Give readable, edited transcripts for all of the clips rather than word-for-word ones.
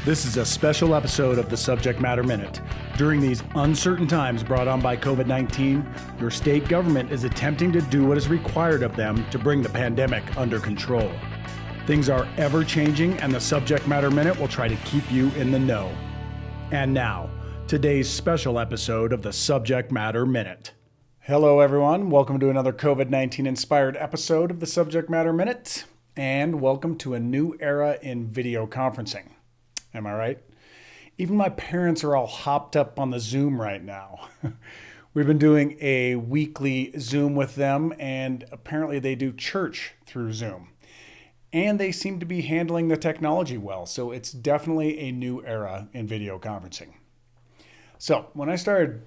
This is a special episode of the Subject Matter Minute. During these uncertain times brought on by COVID-19, your state government is attempting to do what is required of them to bring the pandemic under control. Things are ever changing, and the Subject Matter Minute will try to keep you in the know. And now, today's special episode of the Subject Matter Minute. Hello, everyone. Welcome to another COVID-19 inspired episode of the Subject Matter Minute, and welcome to a new era in video conferencing. Am I right? Even my parents are all hopped up on the Zoom right now. We've been doing a weekly Zoom with them, and apparently they do church through Zoom. And they seem to be handling the technology well, so it's definitely a new era in video conferencing. So when I started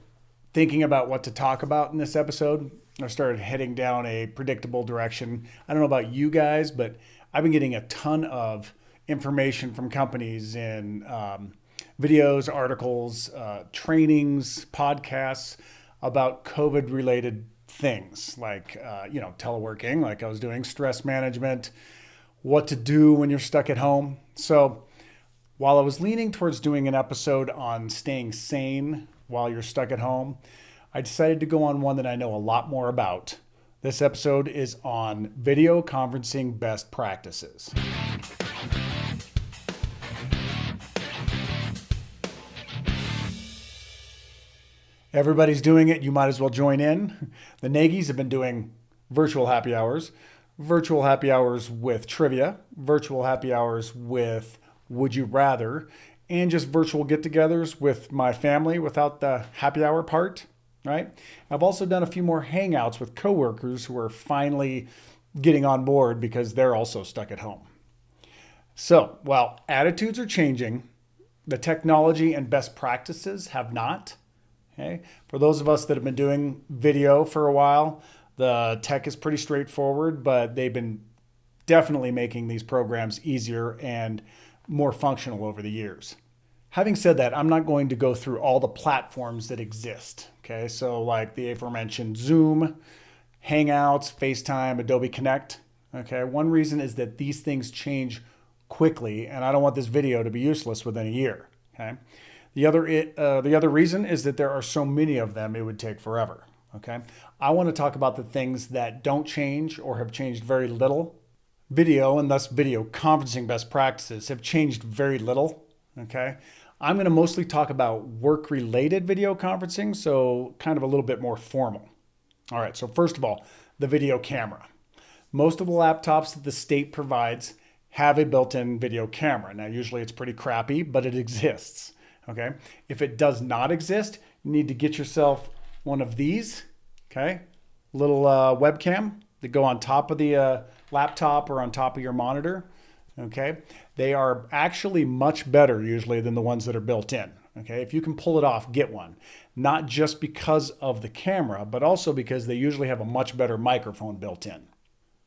thinking about what to talk about in this episode, I started heading down a predictable direction. I don't know about you guys, but I've been getting a ton of information from companies in videos, articles, trainings, podcasts about COVID-related things like, teleworking, like I was doing, stress management, what to do when you're stuck at home. So while I was leaning towards doing an episode on staying sane while you're stuck at home, I decided to go on one that I know a lot more about. This episode is on video conferencing best practices. Everybody's doing it. You might as well join in. The Nagys have been doing virtual happy hours with trivia, virtual happy hours with Would You Rather, and just virtual get-togethers with my family without the happy hour part, right? I've also done a few more Hangouts with coworkers who are finally getting on board because they're also stuck at home. So while attitudes are changing, the technology and best practices have not. Okay. For those of us that have been doing video for a while, the tech is pretty straightforward, but they've been definitely making these programs easier and more functional over the years. Having said that, I'm not going to go through all the platforms that exist. Okay. So like the aforementioned Zoom, Hangouts, FaceTime, Adobe Connect. Okay. One reason is that these things change quickly, and I don't want this video to be useless within a year. Okay. The other reason is that there are so many of them, it would take forever. Okay. I want to talk about the things that don't change or have changed very little. Video, and thus video conferencing best practices, have changed very little. Okay. I'm going to mostly talk about work-related video conferencing, so kind of a little bit more formal. All right. So first of all, the video camera. Most of the laptops that the state provides have a built-in video camera. Now, usually it's pretty crappy, but it exists. Okay. If it does not exist, you need to get yourself one of these, okay, little webcam that go on top of the laptop or on top of your monitor. Okay. They are actually much better usually than the ones that are built in. Okay. If you can pull it off, get one. Not just because of the camera, but also because they usually have a much better microphone built in.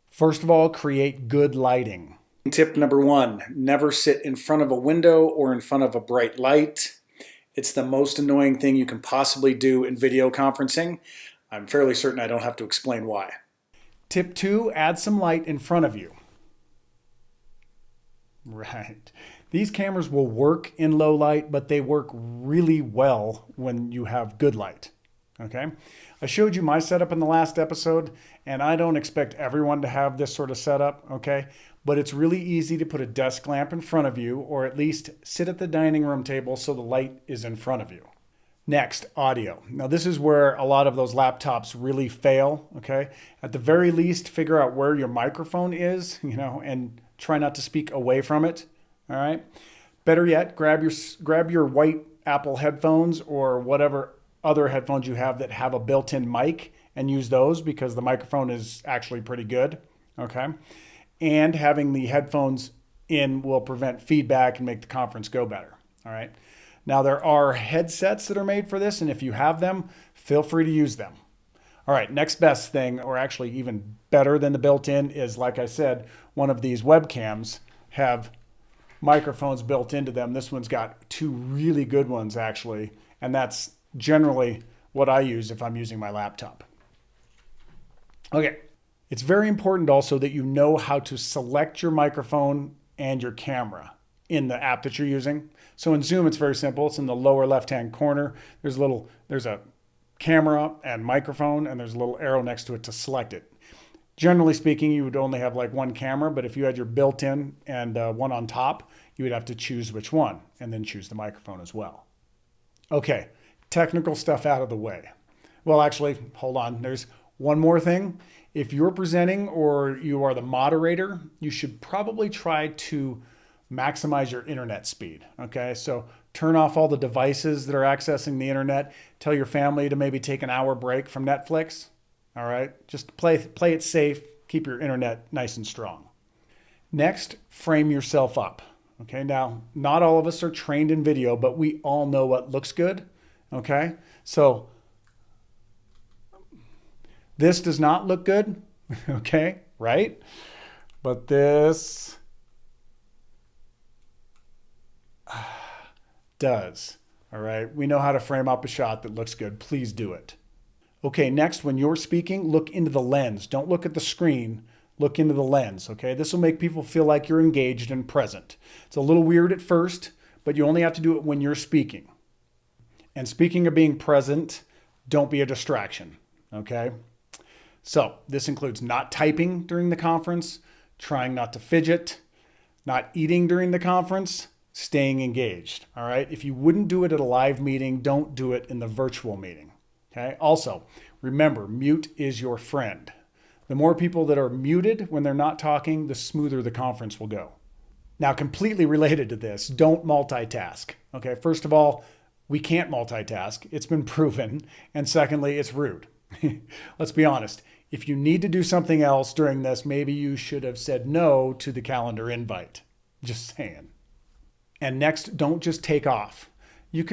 First of all, create good lighting. Tip number 1, never sit in front of a window or in front of a bright light. It's the most annoying thing you can possibly do in video conferencing. I'm fairly certain I don't have to explain why. Tip 2, add some light in front of you. Right. These cameras will work in low light, but they work really well when you have good light. Okay. I showed you my setup in the last episode, and I don't expect everyone to have this sort of setup. Okay. But it's really easy to put a desk lamp in front of you, or at least sit at the dining room table so the light is in front of you. Next, audio. Now this is where a lot of those laptops really fail, okay? At the very least, figure out where your microphone is, and try not to speak away from it, all right? Better yet, grab your white Apple headphones or whatever other headphones you have that have a built-in mic and use those because the microphone is actually pretty good, okay? And having the headphones in will prevent feedback and make the conference go better. All right. Now there are headsets that are made for this, and if you have them, feel free to use them. All right. Next best thing, or actually even better than the built-in, is, like I said, one of these webcams have microphones built into them. This one's got 2 really good ones actually, and that's generally what I use if I'm using my laptop. Okay. It's very important also that you know how to select your microphone and your camera. in the app that you're using. So in Zoom, it's very simple. It's in the lower left-hand corner. There's a camera and microphone, and there's a little arrow next to it to select it. Generally speaking, you would only have like one camera, but if you had your built-in and one on top, you would have to choose which one and then choose the microphone as well. Okay, technical stuff out of the way. Well, actually, hold on. There's one more thing. If you're presenting or you are the moderator, you should probably try to maximize your internet speed. Okay, so turn off all the devices that are accessing the internet. Tell your family to maybe take an hour break from Netflix. All right, just play it safe. Keep your internet nice and strong. Next, frame yourself up. Okay, now not all of us are trained in video, but we all know what looks good. Okay, so this does not look good. Okay, right? But this does. All right, we know how to frame up a shot that looks good. Please do it. Okay, next, when you're speaking, look into the lens. Don't look at the screen. Look into the lens, okay? This will make people feel like you're engaged and present. It's a little weird at first, but you only have to do it when you're speaking. And speaking of being present, don't be a distraction, okay? So this includes not typing during the conference, trying not to fidget, not eating during the conference, staying engaged, all right? If you wouldn't do it at a live meeting, don't do it in the virtual meeting. Okay. Also, remember, mute is your friend. The more people that are muted when they're not talking, the smoother the conference will go. Now, completely related to this, don't multitask. Okay. First of all, we can't multitask. It's been proven. And secondly, it's rude. Let's be honest. If you need to do something else during this, maybe you should have said no to the calendar invite. Just saying. And next, don't just take off. You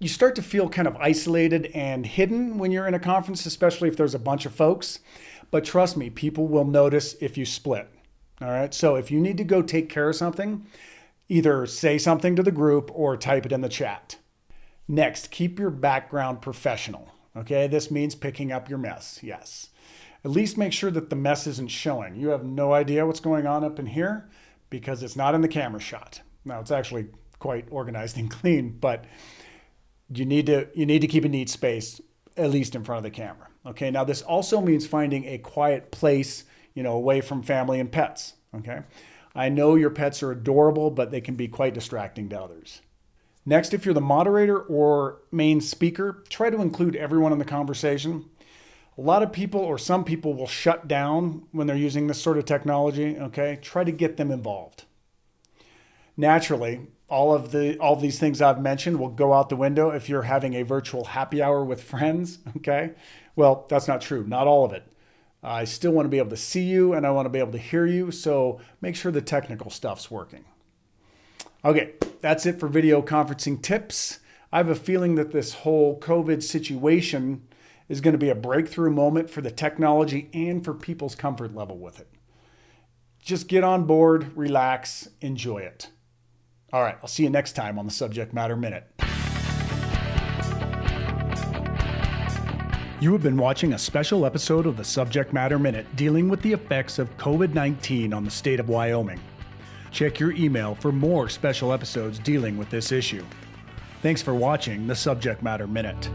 start to feel kind of isolated and hidden when you're in a conference, especially if there's a bunch of folks. But trust me, people will notice if you split. All right. So if you need to go take care of something, either say something to the group or type it in the chat. Next, keep your background professional. Okay. This means picking up your mess. Yes. At least make sure that the mess isn't showing. You have no idea what's going on up in here because it's not in the camera shot. Now, it's actually quite organized and clean, but you need to keep a neat space, at least in front of the camera. Okay, now this also means finding a quiet place, away from family and pets. Okay, I know your pets are adorable, but they can be quite distracting to others. Next, if you're the moderator or main speaker, try to include everyone in the conversation. A lot of people or some people will shut down when they're using this sort of technology. Okay, try to get them involved. Naturally, all of these things I've mentioned will go out the window if you're having a virtual happy hour with friends, okay? Well, that's not true, not all of it. I still want to be able to see you and I want to be able to hear you, so make sure the technical stuff's working. Okay, that's it for video conferencing tips. I have a feeling that this whole COVID situation is going to be a breakthrough moment for the technology and for people's comfort level with it. Just get on board, relax, enjoy it. All right, I'll see you next time on the Subject Matter Minute. You have been watching a special episode of the Subject Matter Minute dealing with the effects of COVID-19 on the state of Wyoming. Check your email for more special episodes dealing with this issue. Thanks for watching the Subject Matter Minute.